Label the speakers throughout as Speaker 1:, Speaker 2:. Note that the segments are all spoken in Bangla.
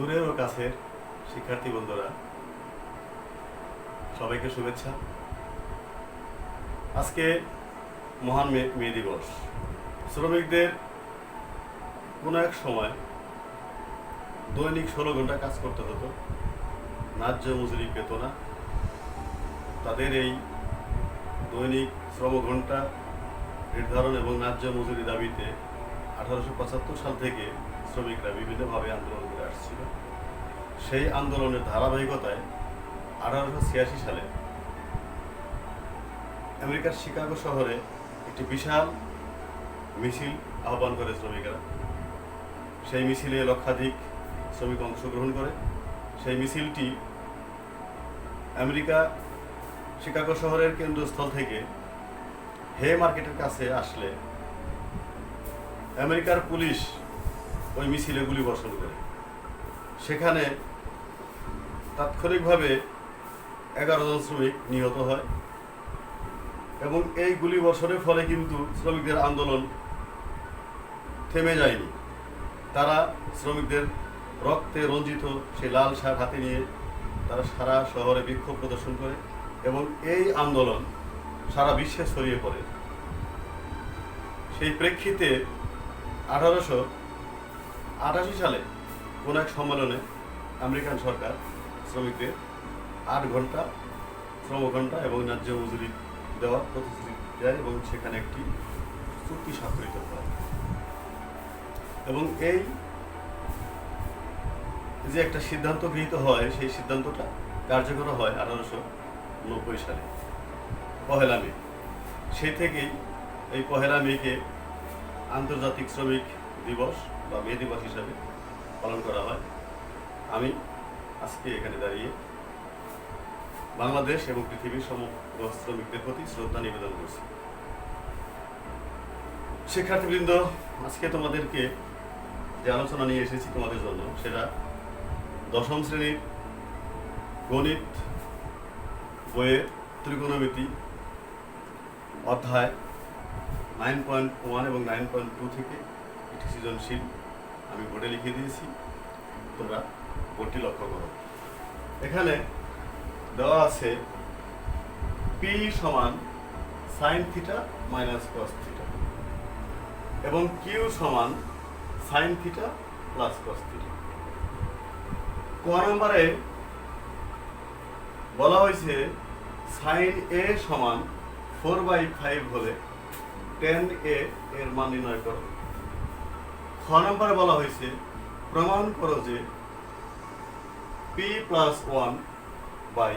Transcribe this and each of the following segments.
Speaker 1: দূরের ও কাছের শিক্ষার্থী বন্ধুরা, সবাইকে শুভেচ্ছা। আজকে মহান মে দিবস। শ্রমিকদের কোনো এক সময় দৈনিক 16 ঘন্টা কাজ করতে হতো, ন্যায্য মজুরি পেত না। তাদের এই দৈনিক শ্রম ঘন্টা নির্ধারণ এবং ন্যায্য মজুরি দাবিতে 1875 সাল থেকে শ্রমিকরা বিভিন্নভাবে আন্দোলন করে আসছিল। সেই আন্দোলনের ধারাবাহিকতায় 1886 সালে আমেরিকার শিকাগো শহরে একটি বিশাল মিছিল আহ্বান করে শ্রমিকেরা। সেই মিছিলে লক্ষাধিক শ্রমিক অংশগ্রহণ করে। সেই মিছিলটি আমেরিকা শিকাগো শহরের কেন্দ্রস্থল থেকে হে মার্কেটের কাছে আসলে আমেরিকার পুলিশ ওই মিছিলে গুলি বর্ষণ করে। সেখানে তাৎক্ষণিকভাবে 11 জন শ্রমিক নিহত হয় এবং এই গুলি বর্ষণের ফলে কিন্তু শ্রমিকদের আন্দোলন থেমে যায়নি। তারা শ্রমিকদের রক্তে রঞ্জিত সেই লাল শাক হাতে নিয়ে তারা সারা শহরে বিক্ষোভ প্রদর্শন করে এবং এই আন্দোলন সারা বিশ্বে ছড়িয়ে পড়ে। সেই প্রেক্ষিতে 1888 সালে কোন এক সম্মেলনে আমেরিকান সরকার শ্রমিকদের 8 ঘন্টা শ্রমঘণ্টা এবং ন্যায্য মজুরি দেওয়ার প্রতিশ্রুতি দেয় এবং সেখানে একটি চুক্তি স্বাক্ষরিত হয়। এবং এই যে একটা সিদ্ধান্ত গৃহীত হয়, সেই সিদ্ধান্তটা কার্যকর হয় 1890 সালে পহেলা মে। সেই থেকেই এই পহেলা মেকে আন্তর্জাতিক শ্রমিক দিবস বা মে দিবস হিসাবে পালন করা হয়। আমি আজকে এখানে দাঁড়িয়ে বাংলাদেশ এবং পৃথিবীর সমগ্র শ্রমিকদের প্রতি শ্রদ্ধা নিবেদন করছি। শিক্ষার্থীবৃন্দ, আজকে তোমাদেরকে যে আলোচনা নিয়ে এসেছি তোমাদের জন্য, সেটা 10ম শ্রেণীর গণিত বইয়ের ত্রিকোণমিতি অধ্যায় 9.1 এবং 9.2 থেকে একটি সৃজনশীল আমি বোর্ডে লিখে দিয়েছি। তোমরা বোর্ডটি লক্ষ্য করো। এখানে দেওয়া আছে পি সমান sine theta minus cos theta এবং কিউ সমান sine theta plus cos theta. ক নম্বরে বলা হয়েছে সাইন এ সমান 4/5 হলে tan a এর মান নির্ণয় করো। খ নম্বরে বলা হয়েছে প্রমাণ করো যে p plus 1 by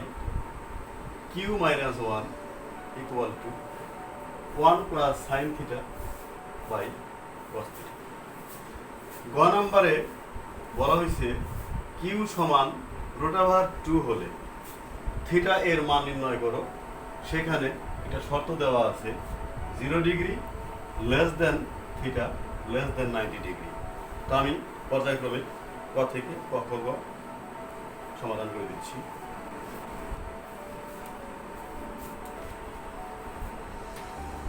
Speaker 1: q minus 1 equal to 1 plus sin theta by cos theta। গ নম্বরে বলা হয়েছে q সমান √2 হলে থিটা এর মান নির্ণয় করো। সেখানে এটা শর্ত দেওয়া আছে 0 degree less than theta less than 90 degree. তো আমি পর্যায়ক্রমে ক থেকে ক খ গ সমাধান করে দিচ্ছি।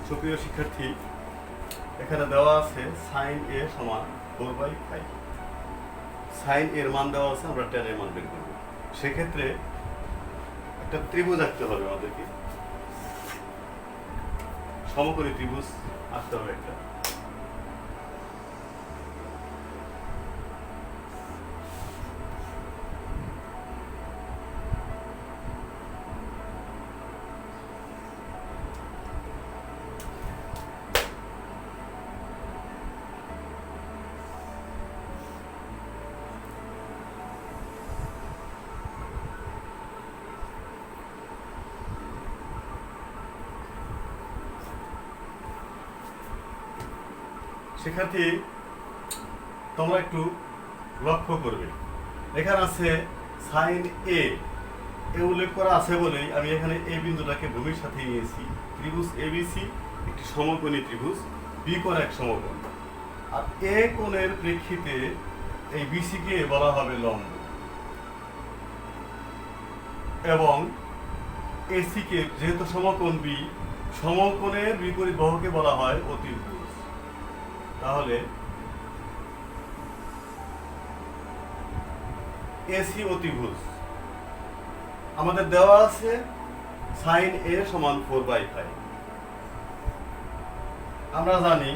Speaker 1: সুপ্রিয় শিক্ষার্থী, এখানে দেওয়া আছে সাইন এ সমান 4/5। সাইন এর মান দেওয়া আছে, আমরা tan এর মান বের করব। সেক্ষেত্রে একটা ত্রিভুজ আঁকতে হবে আমাদেরকে, সমকোণী ত্রিভুজ আঁকতে হবে একটা। শিক্ষার্থী, তোমরা একটু লক্ষ্য করবে, এখানে আছে সাইন এ উল্লেখ করা আছে বলেই আমি এখানে এই বিন্দুটাকে ভূমির সাথে নিয়েছি। ত্রিভুজ এবিসি একটি সমকোণী ত্রিভুজ, বি কোণ এক সমকোণ, আর এ কোণের প্রেক্ষিতে এই বিসি কে বলা হবে লম্ব এবং এসি কে, যেহেতু সমকোণ বি, সমকোণের বিপরীত বাহুকে বলা হয় অতিভুজ। তাহলে এসি অতিভুজ আমাদের দেওয়া আছে সাইন এ সমান 4/5। আমরা জানি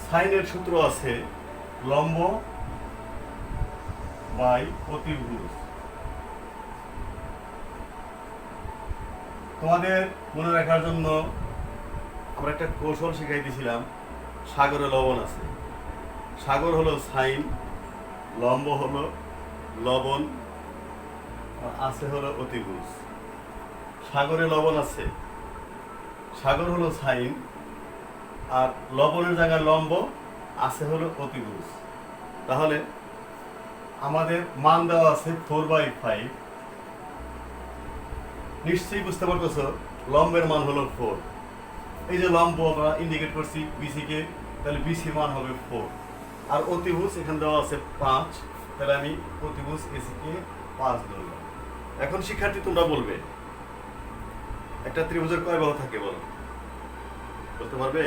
Speaker 1: সাইনের সূত্র আছে লম্ব বাই অতিভুজ। তোমাদের মনে রাখার জন্য আমরা একটা কৌশল শিখাই দিয়েছিলাম, সাগরে লবণ আছে। সাগর হলো সাইন, লম্ব হলো লবণ, আর আছে হলো অতিভুজ। সাগরে লবণ আছে, সাগর হলো সাইন, আর লবণের জায়গায় লম্ব, আছে হলো অতিভুজ। তাহলে আমাদের মান দেওয়া আছে 4/5। নিশ্চয়ই বুঝতে পারতেছ লম্বের মান হলো 4। এই যে লম্ব আমরা ইন্ডিকেট করছি বিসি কে, তাহলে বিসির মান হবে 4। আর অতিভুজ এখানে দেওয়া আছে 5, তাহলে আমি অতিভুজ এসি কে 5 ধরলাম। এখন শিক্ষার্থী তোমরা বলবে একটা ত্রিভুজের কয় বাহু থাকে বলো, বলতে পারবে?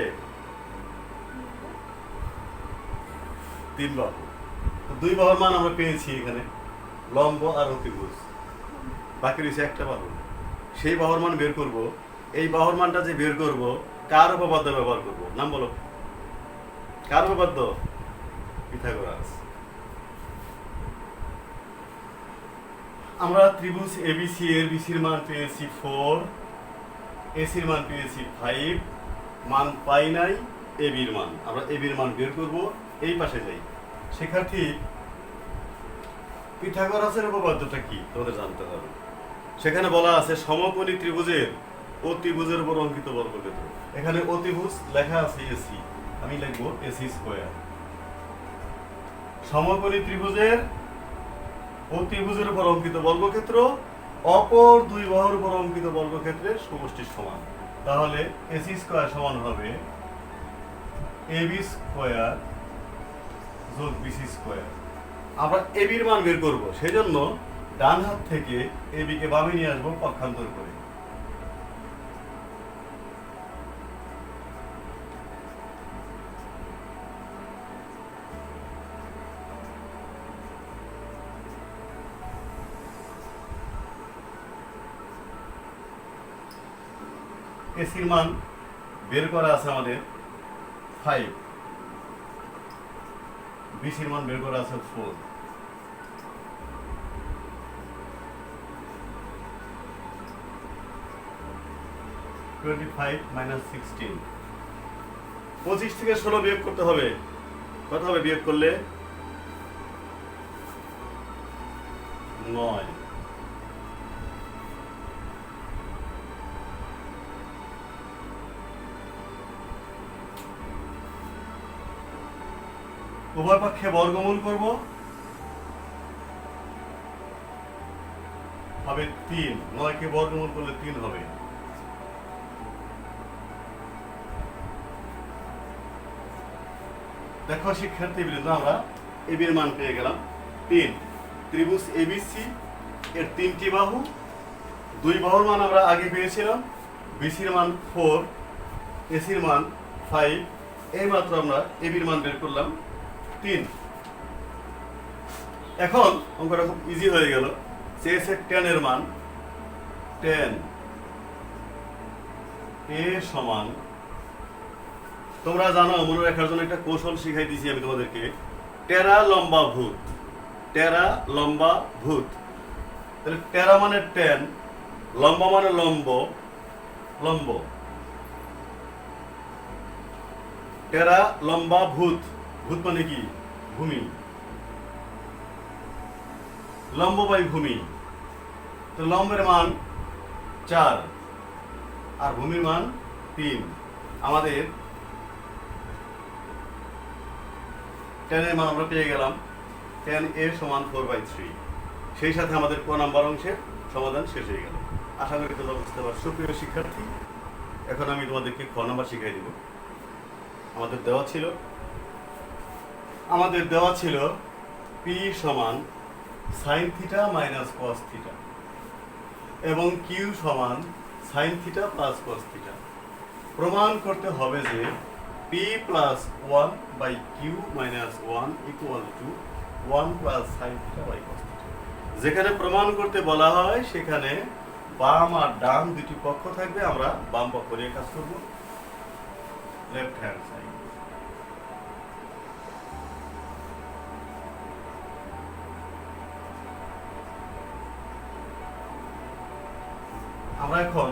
Speaker 1: 3 বাহু। 2 বাহুর মান আমরা পেয়েছি এখানে, লম্ব আর অতিভুজ। বাকি রয়েছে একটা বাহু। সেই বাহুর মান বের করব। এই বাহুর মানটা যে বের করব, কার উপপাদ্য ব্যবহার করব? নাম বলো। কার উপপাদ্য? পিথাগোরাস। আমরা ত্রিভুজ এবিসি এর বিসির মান পেয়েছি 4, এসির মান পেয়েছি 5, মান পাই নাই এবির মান। আমরা এবির মান বের করব। এই পাশে যাই। শিক্ষার্থী, পিথাগোরাসের উপপাদ্যটা কি তোমাদের জানতে হবে। সেখানে বলা আছে সমকোণী ত্রিভুজের অতিভুজের উপর অঙ্কিত বর্গক্ষেত্র। এখানে অতিভুজ লেখা আছে এসি, আমি লিখবো এসি স্কয়ার। সমকোণী ত্রিভুজের অতিভুজের উপর অঙ্কিত বর্গক্ষেত্র অপর 2 বাহুর উপর অঙ্কিত বর্গক্ষেত্রের সমষ্টির সমান। তাহলে এসি স্কয়ার সমান হবে এবি স্কয়ার যোগ বিসি স্কয়ার। আমরা এবির মান বের করব, সেজন্য ডান হাত থেকে এবি কে বামে নিয়ে আসবো পক্ষান্তর করে। এসির মান বের করা আছে আমাদের 5, বিসির মান বের করা আছে 4। 25 - 16। 25 থেকে 16 বিয়োগ করতে হবে। কত হবে বিয়োগ করলে? 9। উভয় পক্ষে বর্গমূল করব, হবে 3। 9 কে বর্গমূল করলে 3 হবে। দেখো শিক্ষার্থীবৃন্দ, আমরা এবির মান পেয়ে গেলাম 3। ত্রিভুজ এবিসি এর 3টি বাহু, 2 বাহুর মান আমরা আগে পেয়েছিলাম। বিসির মান 4, এসির মান 5। এই মাত্র আমরা এবির মান বের করলাম 3। এখন অঙ্কটা খুব ইজি হয়ে গেল। চেয়েছে tan এর মান। tan এ সমান, তোমরা জানো, মনে রাখার জন্য একটা কৌশল শিখাই দিয়েছি আমি তোমাদেরকে, টেরা লম্বা ভূত। টেরা লম্বা ভূত। তাহলে টেরা মানে tan, লম্বা মানে লম্ব, লম্ব। টেরা লম্বা ভূত, ভূত মানে কি? ভূমি। লম্ব বাই ভূমি, তো লম্বের মান 4 আর ভূমির মান 3। আমাদের tan এর মান আমরা পেয়ে গেলাম tan a সমান 4/3। সেই সাথে আমাদের ক নাম্বার অংশের সমাধান শেষ হয়ে গেল। আশা করি তোমরা বুঝতে পারছো প্রিয় শিক্ষার্থী। এখন আমি তোমাদেরকে ক নাম্বার শিখাই দিব। আমাদের দেওয়া ছিল p সমান sin theta minus cos theta এবং q সমান sin theta plus cos theta. প্রমাণ করতে হবে যে p plus 1 by q minus 1 equal to 1 plus sine theta by cos theta. যেখানে প্রমাণ করতে বলা হয় সেখানে বাম আর ডান দুটি পক্ষ থাকবে, আমরা বাম পক্ষ নিয়ে কাজ করব, লেফট হ্যান্ড সাইড। আমরা এখন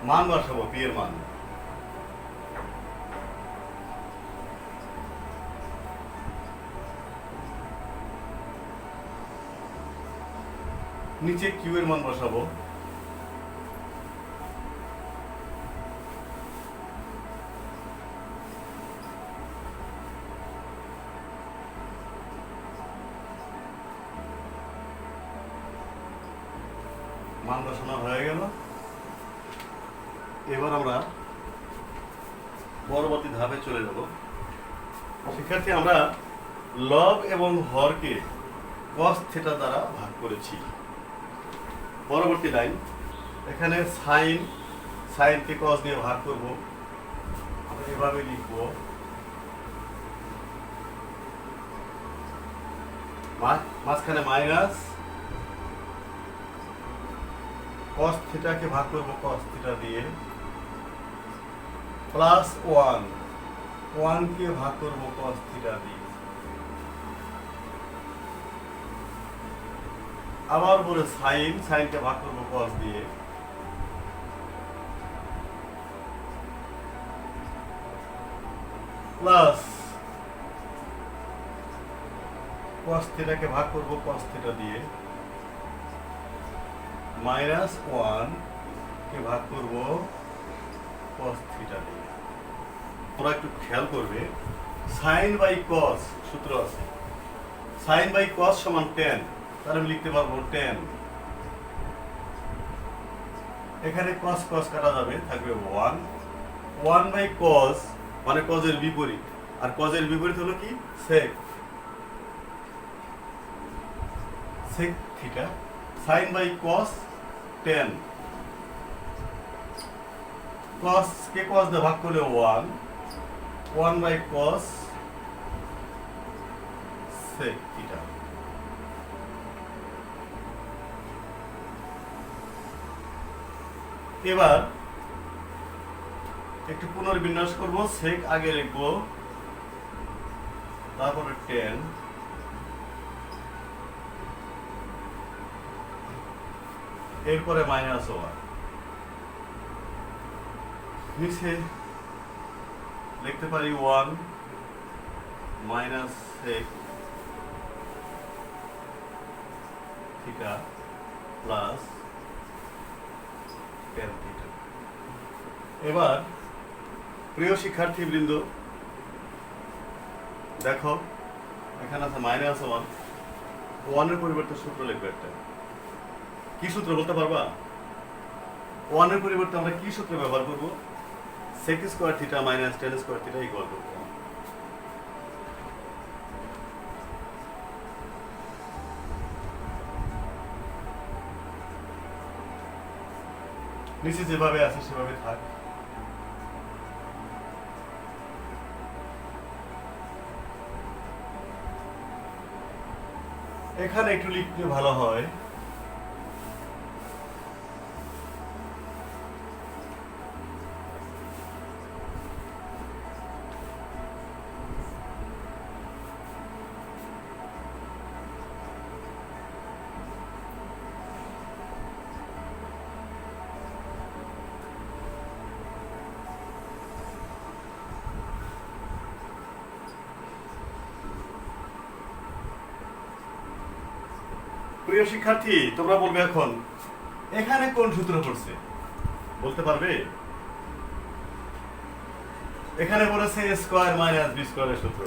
Speaker 1: মান বসাবো, পি এর মান। নিচে কিউ এর মান বসাবো। মান বসানো হয়ে গেল। এবার আমরা পরবর্তী ধাপে চলে যাব। শিক্ষার্থী, আমরা লব এবং হরকে কস থিটা দ্বারা ভাগ করেছি। পরবর্তী লাইন, এখানে সাইনকে কস দিয়ে ভাগ করব, আমরা এভাবে লিখব, মাঝখানে মাইনাস, কস থিটাকে ভাগ করব কস থিটা দিয়ে, প্লাস 1 কে ভাগ করব কস থিটা দিয়ে, আবার পরে সাইনকে ভাগ করব কস দিয়ে, প্লাস কস থিটাকে ভাগ করব কস থিটা দিয়ে, মাইনাস 1 কে ভাগ করব কস থিটা দিয়ে। তোমরা একটু খেয়াল করবে, সাইন বাই কস সূত্র আছে, সাইন বাই কস সমান 10, তাহলে আমি লিখতে পারবো 10। এখানে কস কস কাটা যাবে, থাকবে 1 বাই কস মানে কজের বিপরীত, আর কজের বিপরীত হলো কি sec theta. Sine by cos 10, cos কে কস দিয়ে ভাগ করলে 1 বাই কস সেক থিটা। এবার একটু পুনর্বিন্যাস করব, সেক আগে লিখবো, তারপরে 10, এরপরে মাইনাস 1, নিচে লিখতে পারি 1 minus sec theta plus 10 theta. এবার প্রিয় শিক্ষার্থীবৃন্দ, দেখো এখানে আছে মাইনাস 1 এর পরিবর্তে সূত্র লিখবো একটা। কি সূত্র বলতে পারবা? 1 এর পরিবর্তে আমরা কি সূত্র ব্যবহার করব? sec square theta minus tan square theta equal to 1। নিচে যেভাবে আছে সেভাবে থাক। এখানে একটু লিখলে ভালো হয়, প্রিয় শিক্ষার্থী, তোমরা বলবে এখন এখানে কোন সূত্র পড়ছে, বলতে পারবে? এখানে বলেছে a স্কয়ার মাইনাস b স্কয়ারের সূত্র,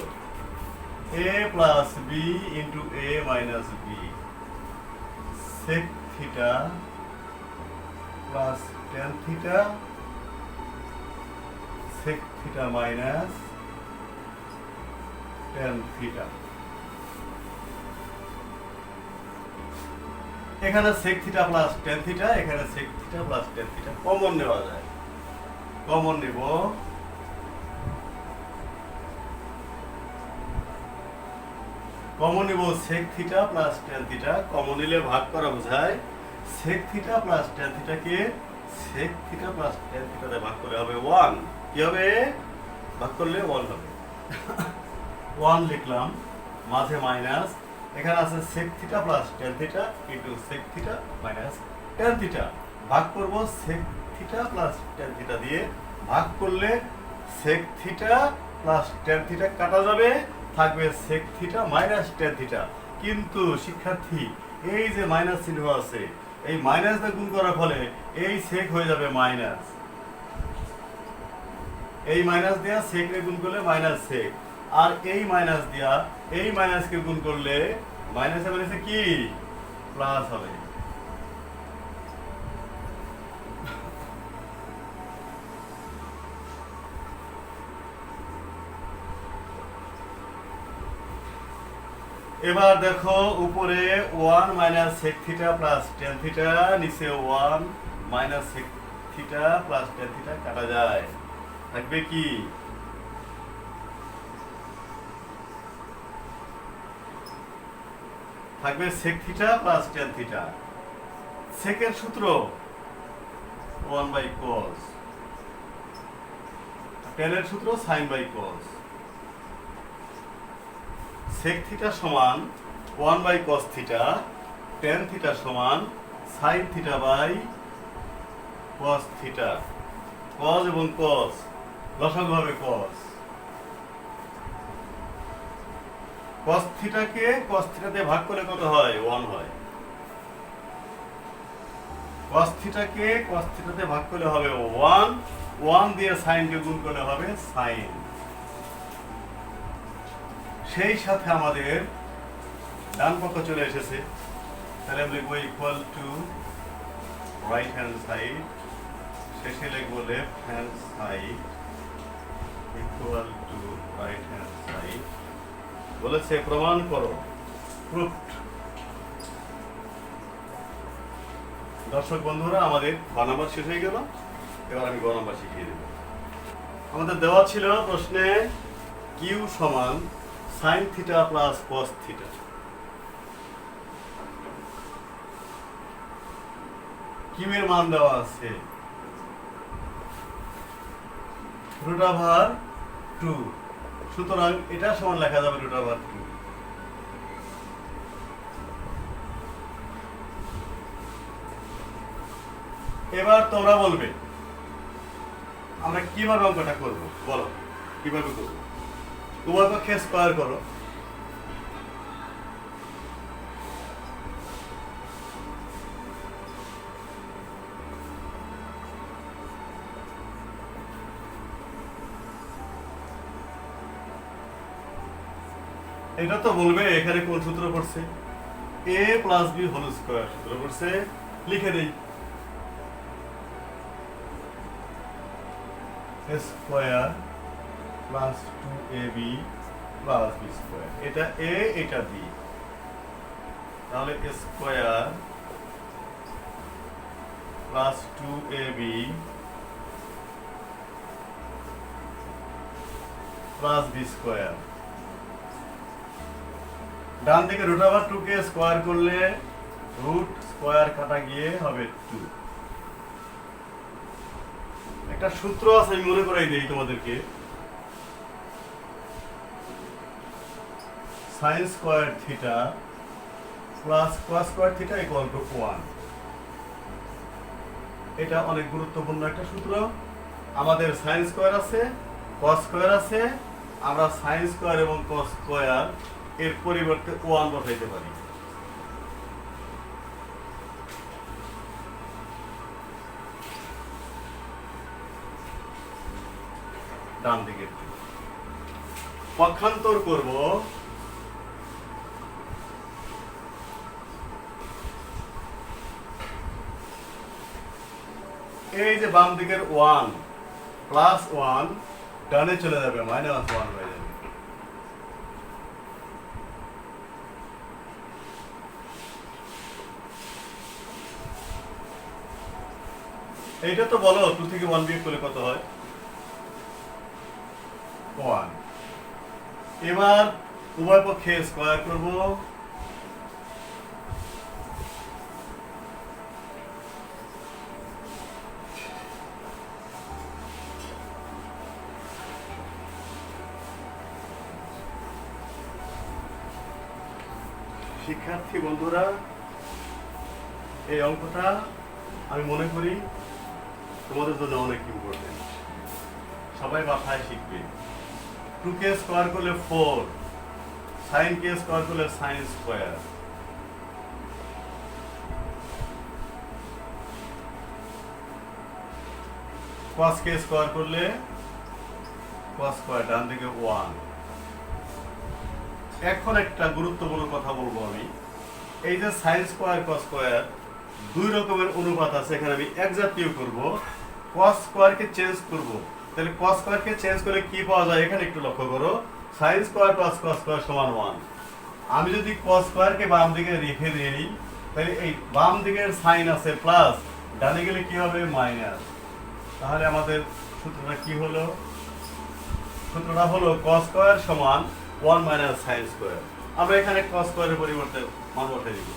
Speaker 1: a plus b into a minus b sec theta plus tan theta sec theta minus tan theta. এখানে sec theta plus tan theta, এখানে sec theta plus tan theta common নেওয়া যায়। কমন নেব, কমন নিব sec theta plus tan theta, common নিলে ভাগ করা বোঝায় sec theta plus tan থিটাকে sec theta plus tan theta দিয়ে ভাগ করলে হবে 1। কি হবে? ভাগ করলে 1 হবে। 1 লিখলাম, মাঝে মাইনাস, এখানে আছে sec theta plus tan theta into sec theta minus tan theta, ভাগ করব sec theta plus tan theta দিয়ে, ভাগ করলে sec theta plus tan theta কাটা যাবে, থাকবে sec theta minus tan theta. কিন্তু শিক্ষার্থী, এই যে মাইনাস চিহ্ন আছে, এই মাইনাস দিয়ে গুণ করার ফলে এই sec হয়ে যাবে মাইনাস, এই মাইনাস দিয়া sec রে গুণ করলে মাইনাস sec, আর এই মাইনাস দিয়া এই মাইনাসকে গুণ করলে মাইনাসে মাইনাসে কি প্লাস হবে। এবার দেখো উপরে 1 minus sec theta plus tan theta, নিচে 1 minus sec theta plus tan theta কাটা যায়, থাকবে কি? থাকবে sec theta plus tan theta. sec এর সূত্র 1 বাই cos, tan এর সূত্র sin by cos। sec theta সমান 1 by cos theta, tan theta সমান sin theta by cos theta. cos এবং cos লসাগু হবে cos। cos থিটাকে cos থিটা দিয়ে ভাগ করলে কত হয়? 1 হয়। cos থিটাকে cos থিটা দিয়ে ভাগ করলে হবে 1, 1 দিয়ে sin কে গুণ করলে হবে sin। সেই সাথে আমাদের ডান পক্ষ চলে এসেছে, তাহলে আমরা লিখবো equal to right hand side, শেষে লিখবো left hand side equal to right hand side. বলেছে প্রমাণ করো, প্রুফড। দর্শক বন্ধুরা, আমাদের খ নাম্বার শেষ হয়ে গেল, এবার আমি গ নাম্বার শিখিয়ে দেব। আমাদের দেওয়া ছিল প্রশ্নে কিউ সমান sin theta plus cos theta. Q এর মান দেওয়া আছে √2, সুতরাং এটা সমান লেখা যাবে √2। এবার তোমরা বলবে আমরা কিভাবে অঙ্কটা করব, বলো কিভাবে করব? উভয় পক্ষে স্কয়ার করো, এটা তো বলবে এখানে কোন সূত্র পড়ছে, a plus B whole square সূত্র পড়ছে, লিখে দেই square plus 2ab plus B square, এটা a এটা b, তাহলে square plus 2ab plus B square. ডান দিকে √2 কে স্কয়ার করলে রুট স্কয়ার কাটা গিয়ে হবে 2। একটা সূত্র আছে, আমি মনে করাই দেই তোমাদেরকে, sin square theta plus cos square theta equal to 1। এটা অনেক গুরুত্বপূর্ণ একটা সূত্র। আমাদের sin স্কয়ার আছে, cos স্কয়ার আছে, আমরা sin স্কয়ার এবং cos স্কয়ার এর পরিবর্তে 1 বসাইতে পারি। ডান দিকে পক্ষান্তর করব, এই যে বাম দিকের 1 প্লাস 1 ডানে চলে যাবে, -1 হয়ে যাবে। এইটা তো বলো 2 থেকে 1 বিয়োগ করলে কত হয়? 1। এবার উভয় পক্ষে স্কয়ার করব। শিক্ষার্থী বন্ধুরা, এই অঙ্কটা আমি মনে করি তোমাদের জন্য অনেক ইম্পর্টেন্ট, সবাই বাসায় শিখবে। 2k স্কয়ার করলে 4, sin k স্কয়ার করলে sin square, cos k square করলে cos স্কয়ার, ডান দিকে 1। এখন একটা গুরুত্বপূর্ণ কথা বলবো আমি। এই যে sin স্কয়ার cos স্কয়ার দুই রকমের অনুপাত আছে, এখানে আমি এক জাতীয় করব, cos স্কয়ারকে চেঞ্জ করব। তাহলে cos স্কয়ারকে চেঞ্জ করলে কি পাওয়া যায় এখানে একটু লক্ষ্য করো। sin square plus cos square সমান 1। আমি যদি cos স্কয়ারকে বাম দিকে রেখে দিই, তাহলে এই বাম দিকের sin আছে প্লাস, ডানে গেলে কি হবে মাইনাস। তাহলে আমাদের সূত্রটা কি হলো? সূত্রটা হলো cos স্কয়ার সমান 1 মাইনাস sin স্কয়ার। আমরা এখানে cos স্কয়ারের পরিবর্তে মান বসাই দিব।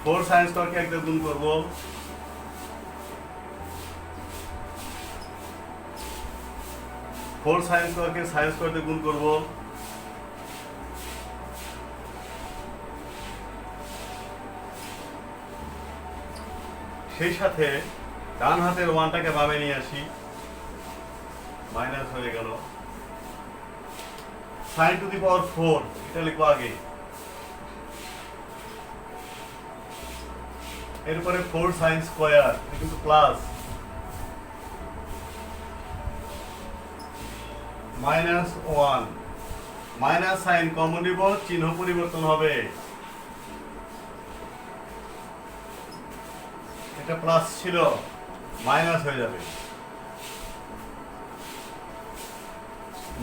Speaker 1: फोर sin स्क्वायर के एक गुण करब, फोर sin स्क्वायर के sin स्क्वायर দিয়ে গুণ করব। সেই সাথে ডান হাতের 1টাকে বামে নিয়ে আসি, মাইনাস হয়ে গেল। sin টু দি পাওয়ার 4 এটা লিখব আগে, এরপরে 4 sin স্কয়ার কিন্তু plus, minus 1, minus sine common নিব, চিহ্ন পরিবর্তন হবে, এটা প্লাস ছিল মাইনাস হয়ে যাবে,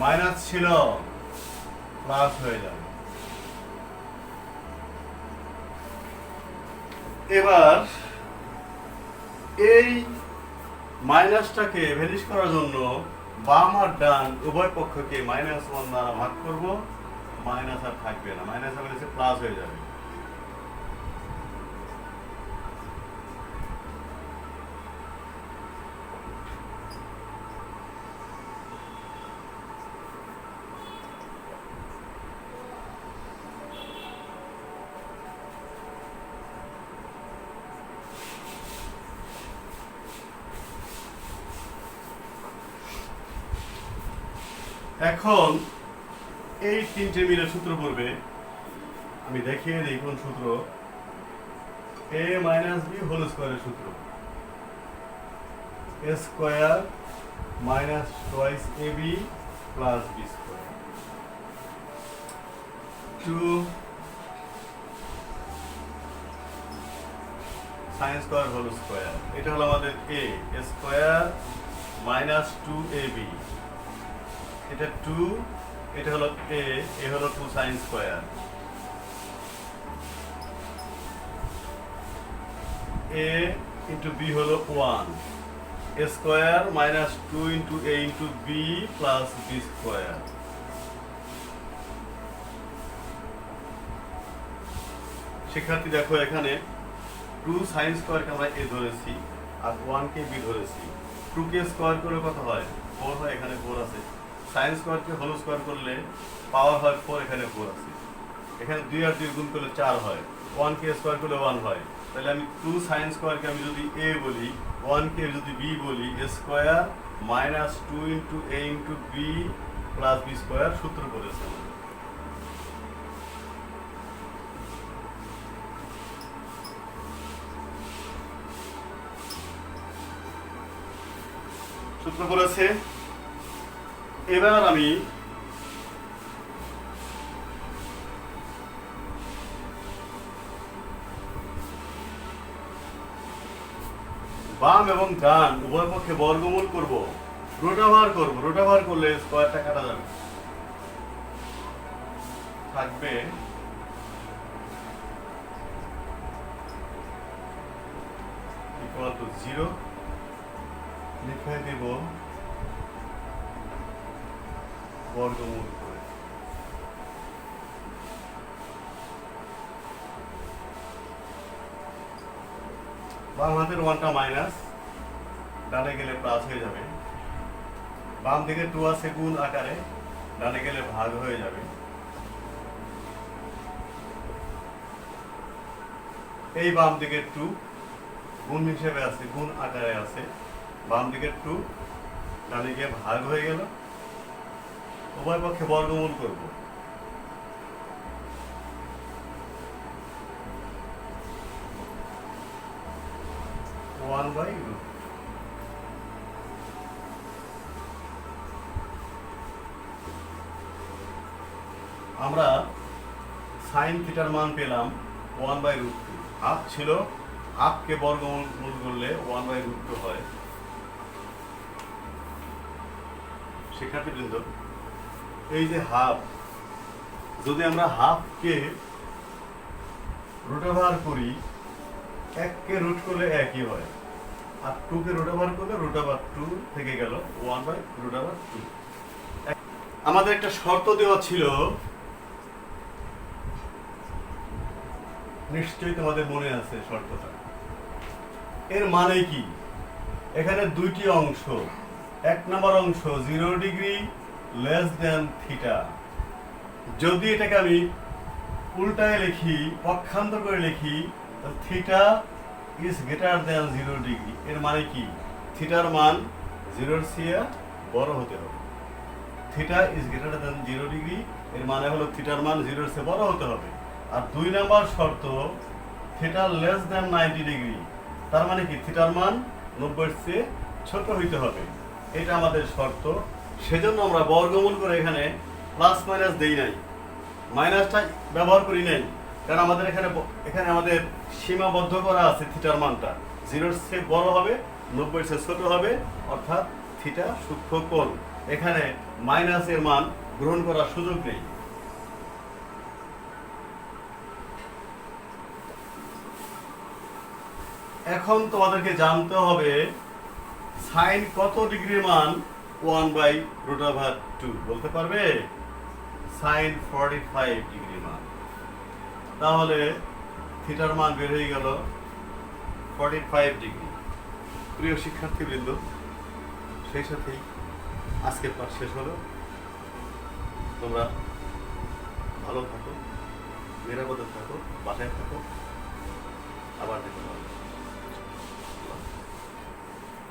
Speaker 1: মাইনাস ছিল প্লাস হয়ে যাবে। এবার এই মাইনাসটাকে ভ্যানিশ করার জন্য বাম আর ডান উভয় পক্ষকে -1 দ্বারা ভাগ করব, মাইনাস আর থাকবে না, মাইনাস আর নিচে প্লাস হয়ে যাবে। এখন এই তিনটে মিলে সূত্র পড়বে, আমি দেখিয়ে দিই কোন সূত্র। a মাইনাস b হোল স্কয়ারের সূত্র, a square minus twice ab plus b square, 2 sin square whole square. এটা হলো আমাদের a স্কয়ার মাইনাস 2ab, এটা 2, এটা হলো a হলো 2 sin square, a into b হলো 1, a square minus 2 into a into b plus b square. শিক্ষার্থী দেখো, এখানে 2 sin স্কয়ারকে আমরা a ধরেছি আর 1 কে b ধরেছি। 2 কে স্কয়ার করলে কত হয়? 4 হয়, এখানে 4 আছে। sin স্কয়ারকে হোল স্কয়ার করলে পাওয়ার হয় 4, এখানে 4 আছে। এখানে 2 আর 2 গুণ করলে 4 হয়, 1 কে স্কয়ার করলে 1 হয়। তাহলে আমি 2 sin স্কয়ারকে আমি যদি a বলি, 1 কে যদি b বলি, a square minus 2 into a into b plus b square সূত্র করেছে। সূত্র করেছে। এবার আমি বাম এবং ডান উভয় পক্ষে বর্গমূল করব, রোটাভার করব। রোটাভার করলে স্কয়ারটা কাটা যাবে, থাকবে টু 0 লিখে দেব বর্গমূল করে। বাম হাতের 1টা মাইনাস, ডানে গেলে প্লাস হয়ে যাবে। বাম দিকে 2 আছে গুণ আকারে, ডানে গেলে ভাগ হয়ে যাবে। এই বাম দিকে 2 গুণ হিসেবে আছে, গুণ আকারে আছে। বাম দিকে 2 ডানে গিয়ে ভাগ হয়ে গেল। উভয় পক্ষে বর্গমূল করব। আমরা সাইন থিটার মান পেলাম 1/√2। হাফ ছিল, হাফকে বর্গমূল করলে 1/√2 হয়। শিক্ষার্থীবৃন্দ, এই যে হাফ, যদি আমরা হাফকে রুট ওভার করি, 1কে রুট করলে 1ই হয়, আর 2কে রুট ওভার করলে √2 থেকে গেল 1/√2। আমাদের একটা শর্ত দেওয়া ছিল, নিশ্চয়ই তোমাদের মনে আছে শর্তটা। এর মানে কি? এখানে দুইটি অংশ, 1 নম্বর অংশ 0 ডিগ্রি লেস দেন থিটা। যদি এটাকে আমি উল্টায় লিখি, পক্ষান্তর করে লিখি, theta is greater than 0 degree. এর মানে কি? থিটার মান 0-র চেয়ে বড় হতে হবে। Theta is greater than 0 degree, এর মানে হলো থিটার মান 0-র চেয়ে বড় হতে হবে। আর 2 নম্বর শর্ত, থিটা লেস দেন 90 ডিগ্রি। তার মানে কি? থিটার মান 90-র চেয়ে ছোট হইতে হবে। এটা আমাদের শর্ত। সেজন্য আমরা বর্গমূল করে এখানে প্লাস মাইনাস দেই নাই, মাইনাসটা ব্যবহার করি নাই, কারণ আমাদের এখানে আমাদের সীমাবদ্ধ করা আছে। থিটার মানটা 0-র চেয়ে বড় হবে, 90-র চেয়ে ছোট হবে, অর্থাৎ থিটা সূক্ষ্ম কোণ। এখানে মাইনাসের মান গ্রহণ করার সুযোগ নেই। এখন তোমাদেরকে জানতে হবে সাইন কত ডিগ্রির মান 1/√2 বলতে পারবে? সাইন 45 ডিগ্রি মান। তাহলে থিটার মান বের হয়ে গেল 45 ডিগ্রি। প্রিয় শিক্ষার্থীবৃন্দ, সেই সাথেই আজকের পাঠ শেষ হলো। তোমরা ভালো থাকো, নিরাপদে থাকো, বাসায় থাকো।